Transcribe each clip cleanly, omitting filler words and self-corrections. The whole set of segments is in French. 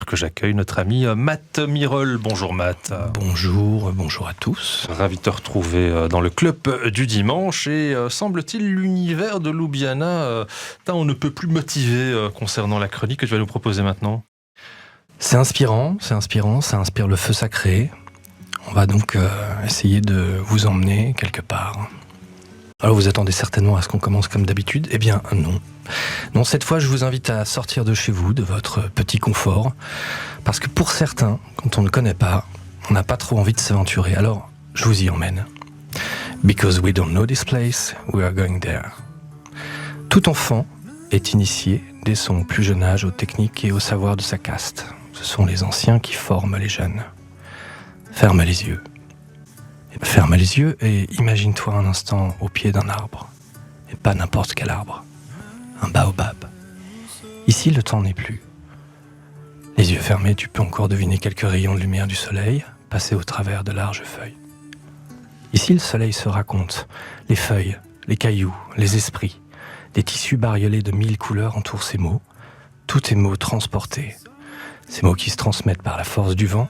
que j'accueille notre ami Matt Mirol. Bonjour Matt. Bonjour à tous. Ravi de te retrouver dans le club du dimanche et semble-t-il l'univers de Ljubljana, on ne peut plus motiver concernant la chronique que tu vas nous proposer maintenant. C'est inspirant, ça inspire le feu sacré. On va donc essayer de vous emmener quelque part. Alors vous attendez certainement à ce qu'on commence comme d'habitude. Eh bien non. Non, cette fois je vous invite à sortir de chez vous, de votre petit confort. Parce que pour certains, quand on ne connaît pas, on n'a pas trop envie de s'aventurer. Alors je vous y emmène. Because we don't know this place, we are going there. Tout enfant est initié dès son plus jeune âge aux techniques et au savoir de sa caste. Ce sont les anciens qui forment les jeunes. Ferme les yeux. Ferme les yeux et imagine-toi un instant au pied d'un arbre. Et pas n'importe quel arbre. Un baobab. Ici, le temps n'est plus. Les yeux fermés, tu peux encore deviner quelques rayons de lumière du soleil passer au travers de larges feuilles. Ici, le soleil se raconte. Les feuilles, les cailloux, les esprits. Des tissus bariolés de 1000 couleurs entourent ces mots. Tout est mots transportés. Ces mots qui se transmettent par la force du vent,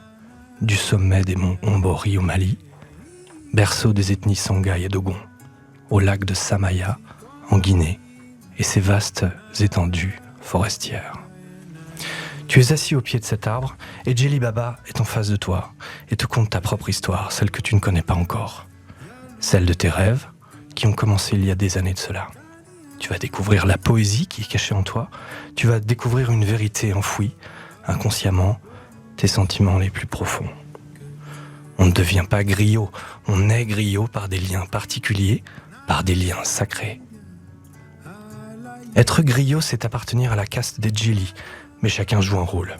du sommet des monts Ombori au Mali, berceau des ethnies Songhai et Dogon, au lac de Samaya, en Guinée, et ses vastes étendues forestières. Tu es assis au pied de cet arbre, et Jelly Baba est en face de toi, et te conte ta propre histoire, celle que tu ne connais pas encore. Celle de tes rêves, qui ont commencé il y a des années de cela. Tu vas découvrir la poésie qui est cachée en toi, tu vas découvrir une vérité enfouie, inconsciemment, tes sentiments les plus profonds. On ne devient pas griot, on est griot par des liens particuliers, par des liens sacrés. Être griot, c'est appartenir à la caste des Djeli, mais chacun joue un rôle.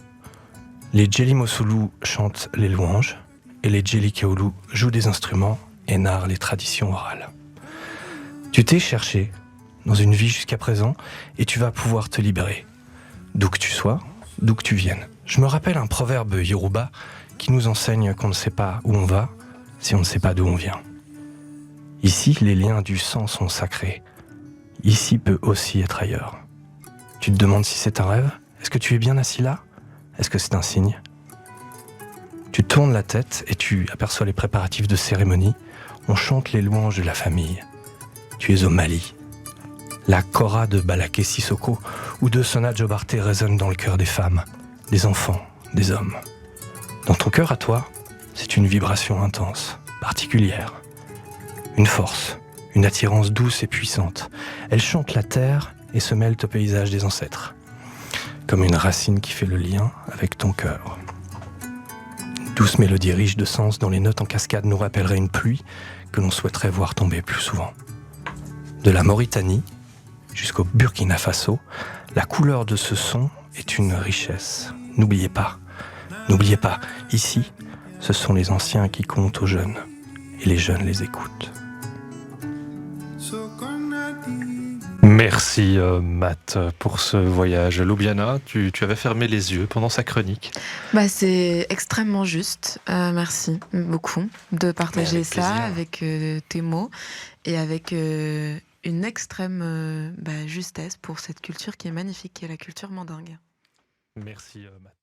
Les Djeli Mossoulou chantent les louanges, et les Djeli Kaoulou jouent des instruments et narrent les traditions orales. Tu t'es cherché dans une vie jusqu'à présent, et tu vas pouvoir te libérer. D'où que tu sois, d'où que tu viennes. Je me rappelle un proverbe Yoruba qui nous enseigne qu'on ne sait pas où on va si on ne sait pas d'où on vient. Ici, les liens du sang sont sacrés. Ici peut aussi être ailleurs. Tu te demandes si c'est un rêve? Est-ce que tu es bien assis là? Est-ce que c'est un signe? Tu tournes la tête et tu aperçois les préparatifs de cérémonie. On chante les louanges de la famille. Tu es au Mali. La Kora de Balaké Sissoko ou de Sona Jobarté résonne dans le cœur des femmes, des enfants, des hommes. Dans ton cœur à toi, c'est une vibration intense, particulière. Une force, une attirance douce et puissante. Elle chante la terre et se mêle au paysage des ancêtres. Comme une racine qui fait le lien avec ton cœur. Une douce mélodie riche de sens dont les notes en cascade nous rappelleraient une pluie que l'on souhaiterait voir tomber plus souvent. De la Mauritanie jusqu'au Burkina Faso, la couleur de ce son est une richesse. N'oubliez pas, ici, ce sont les anciens qui comptent aux jeunes, et les jeunes les écoutent. Merci Matt pour ce voyage. Ljubljana, tu avais fermé les yeux pendant sa chronique. C'est extrêmement juste. Merci beaucoup de partager ça avec tes mots et avec une extrême justesse pour cette culture qui est magnifique, qui est la culture mandingue. Merci Matt.